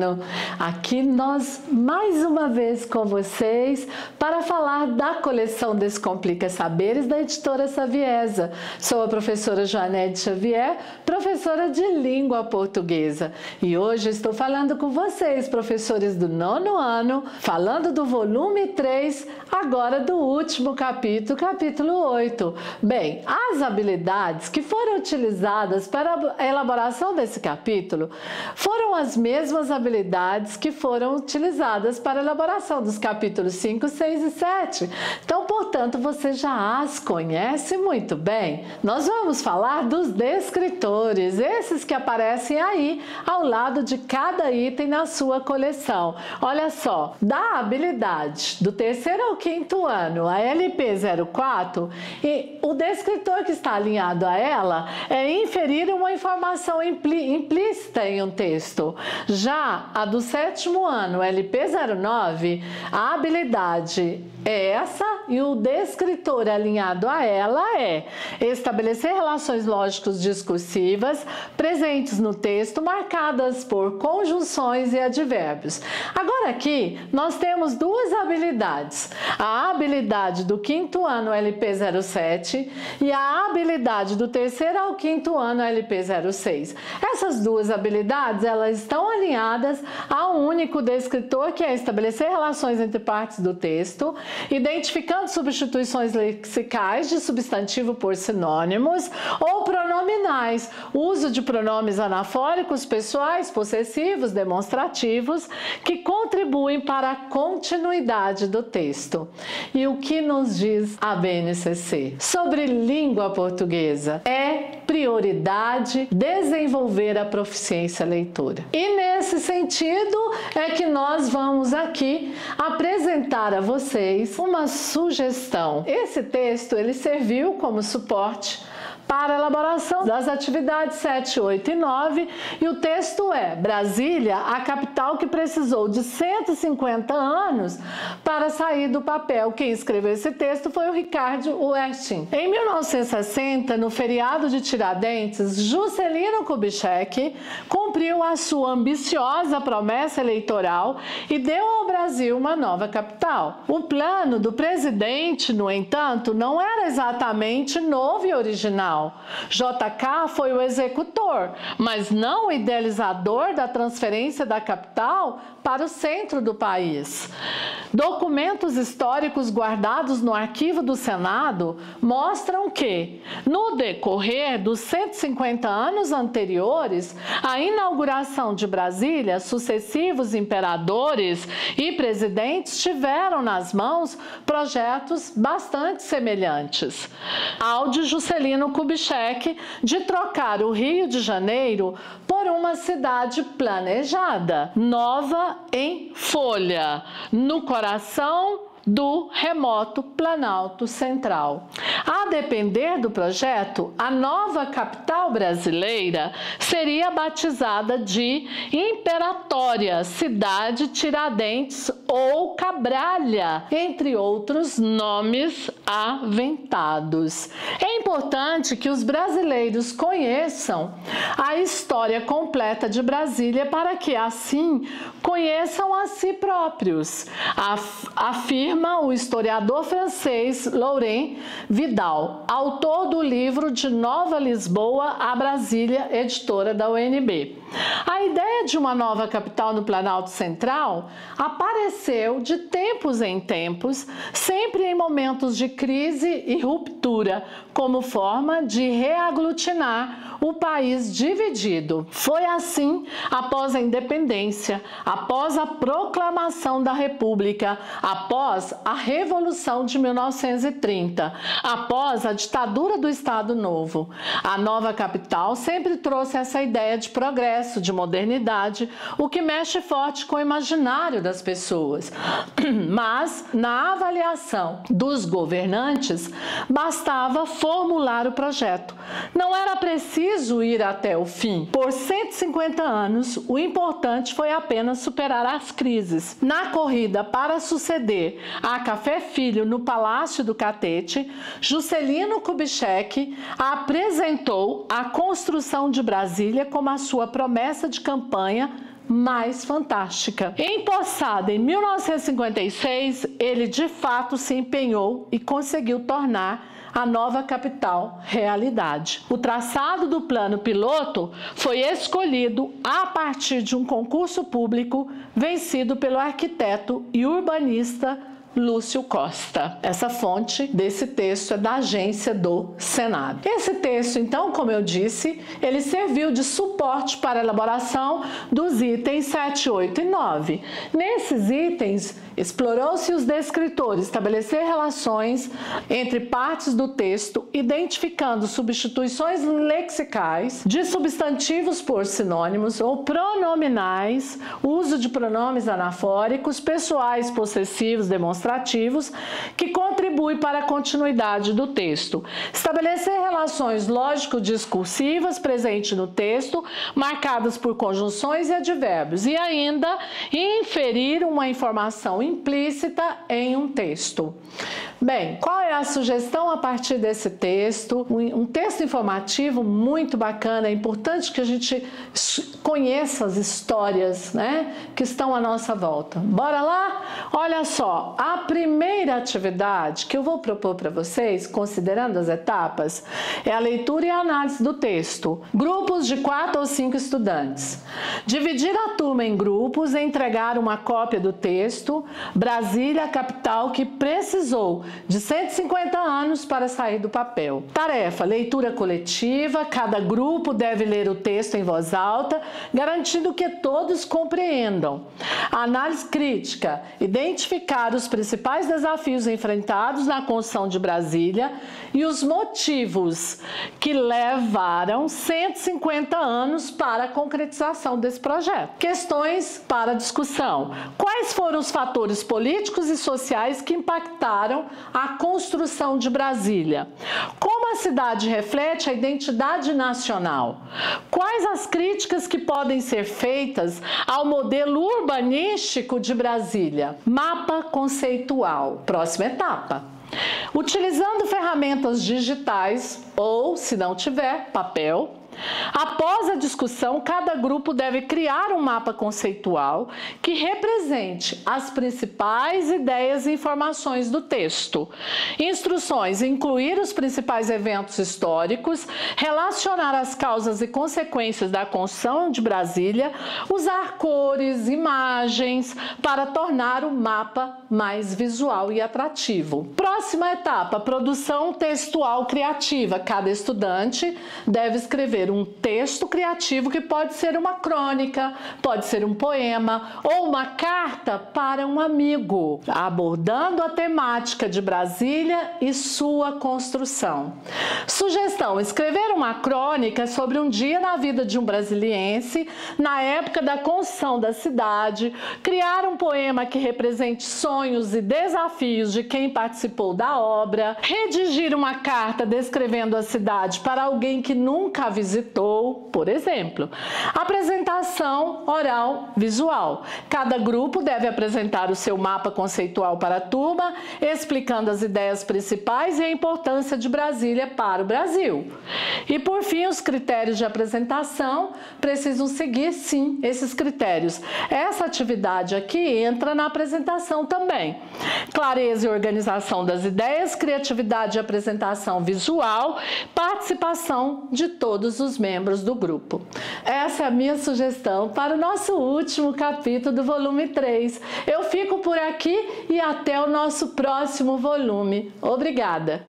ano. Aqui nós mais uma vez com vocês para falar da coleção Descomplica Saberes da editora Saviesa. Sou a professora Joanete Xavier, professora de língua portuguesa. E hoje estou falando com vocês, professores do 9º ano, falando do volume 3, agora do último capítulo, capítulo 8. Bem, as habilidades que foram utilizadas para a elaboração desse capítulo foram as mesmas habilidades que foram utilizadas para a elaboração dos capítulos 5, 6 e 7. Então, portanto, você já as conhece muito bem. Nós vamos falar dos descritores, esses que aparecem aí ao lado de cada item na sua coleção. Olha só, da habilidade do 3º ao 5º ano, a LP 04, e o descritor que está alinhado a ela é inferir uma informação implícita em um texto. Já a do 7º ano, LP 09, a habilidade é essa e o descritor alinhado a ela é estabelecer relações lógicas discursivas presentes no texto marcadas por conjunções e advérbios. Agora aqui nós temos duas habilidades, a habilidade do 5º ano LP 07 e a habilidade do 3º ao 5º ano LP 06. Essas duas habilidades elas estão alinhadas a um único descritor, que é estabelecer relações entre partes do texto, identificando substituições lexicais de substantivo por sinônimos ou pronominais, uso de pronomes anafóricos, pessoais, possessivos, demonstrativos, que contribuem para a continuidade do texto. E o que nos diz a BNCC sobre língua portuguesa? É prioridade desenvolver a proficiência leitora. E nesse sentido é que nós vamos aqui apresentar a vocês uma sugestão. Esse texto ele serviu como suporte para a elaboração das atividades 7, 8 e 9, e o texto é: Brasília, a capital que precisou de 150 anos para sair do papel. Quem escreveu esse texto foi o Ricardo Westin. Em 1960, no feriado de Tiradentes, Juscelino Kubitschek cumpriu a sua ambiciosa promessa eleitoral e deu ao Brasil uma nova capital. O plano do presidente, no entanto, não era exatamente novo e original. JK foi o executor, mas não o idealizador da transferência da capital para o centro do país. Documentos históricos guardados no arquivo do Senado mostram que, no decorrer dos 150 anos anteriores à inauguração de Brasília, sucessivos imperadores e presidentes tiveram nas mãos projetos bastante semelhantes ao de Juscelino Kubitschek de trocar o Rio de Janeiro por uma cidade planejada, nova em folha, no coração do remoto Planalto Central. A depender do projeto, a nova capital brasileira seria batizada de Imperatória, Cidade Tiradentes ou Cabralha, entre outros nomes aventados. É importante que os brasileiros conheçam a história completa de Brasília para que, assim, conheçam a si próprios, afirma o historiador francês Laurent Vidal, autor do livro De Nova Lisboa a Brasília, editora da UNB. A ideia de uma nova capital no Planalto Central apareceu de tempos em tempos, sempre em momentos de crise e ruptura, como forma de reaglutinar o país dividido. Foi assim após a independência, após a proclamação da República, após a Revolução de 1930, após a ditadura do Estado Novo. A nova capital sempre trouxe essa ideia de progresso, de modernidade, o que mexe forte com o imaginário das pessoas. Mas, na avaliação dos governantes, bastava formular o projeto. Não era preciso ir até o fim. Por 150 anos, o importante foi apenas superar as crises. Na corrida para suceder a Café Filho no Palácio do Catete, Juscelino Kubitschek apresentou a construção de Brasília como a sua promessa de campanha mais fantástica. Empossado em 1956, ele de fato se empenhou e conseguiu tornar a nova capital realidade. O traçado do plano piloto foi escolhido a partir de um concurso público vencido pelo arquiteto e urbanista Lúcio Costa. Essa fonte desse texto é da agência do Senado. Esse texto, então, como eu disse, ele serviu de suporte para a elaboração dos itens 7, 8 e 9. Nesses itens, explorou-se os descritores estabelecer relações entre partes do texto, identificando substituições lexicais de substantivos por sinônimos ou pronominais, uso de pronomes anafóricos, pessoais possessivos demonstrativos, que contribui para a continuidade do texto. Estabelecer relações lógico-discursivas presentes no texto, marcadas por conjunções e advérbios, e ainda inferir uma informação implícita em um texto. Bem, qual é a sugestão a partir desse texto? Um texto informativo muito bacana, é importante que a gente conheça as histórias, né, que estão à nossa volta. Bora lá? Olha só, a primeira atividade que eu vou propor para vocês, considerando as etapas, é a leitura e a análise do texto. Grupos de 4 ou 5 estudantes. Dividir a turma em grupos e entregar uma cópia do texto. Brasília, a capital que precisou de 150 anos para sair do papel. Tarefa: leitura coletiva. Cada grupo deve ler o texto em voz alta, garantindo que todos compreendam. Análise crítica: identificar os principais desafios enfrentados na construção de Brasília e os motivos que levaram 150 anos para a concretização desse projeto. Questões para discussão: quais foram os fatores políticos e sociais que impactaram a construção de Brasília? Como a cidade reflete a identidade nacional? Quais as críticas que podem ser feitas ao modelo urbanístico de Brasília? Mapa conceitual. Próxima etapa: utilizando ferramentas digitais ou, se não tiver, papel. Após a discussão, cada grupo deve criar um mapa conceitual que represente as principais ideias e informações do texto. Instruções: incluir os principais eventos históricos, relacionar as causas e consequências da construção de Brasília, usar cores, imagens para tornar o mapa mais visual e atrativo. Próxima etapa: produção textual criativa. Cada estudante deve escrever um texto criativo que pode ser uma crônica, pode ser um poema ou uma carta para um amigo, abordando a temática de Brasília e sua construção. Sugestão: escrever uma crônica sobre um dia na vida de um brasiliense na época da construção da cidade, criar um poema que represente sonhos e desafios de quem participou da obra, redigir uma carta descrevendo a cidade para alguém que nunca visitou, por exemplo. Apresentação oral visual. Cada grupo deve apresentar o seu mapa conceitual para a turma, explicando as ideias principais e a importância de Brasília para o Brasil. E por fim, os critérios de apresentação precisam seguir, sim, esses critérios. Essa atividade aqui entra na apresentação também. Clareza e organização das ideias, criatividade e apresentação visual, participação de todos os membros do grupo. Essa é a minha sugestão para o nosso último capítulo do volume 3. Eu fico por aqui e até o nosso próximo volume. Obrigada!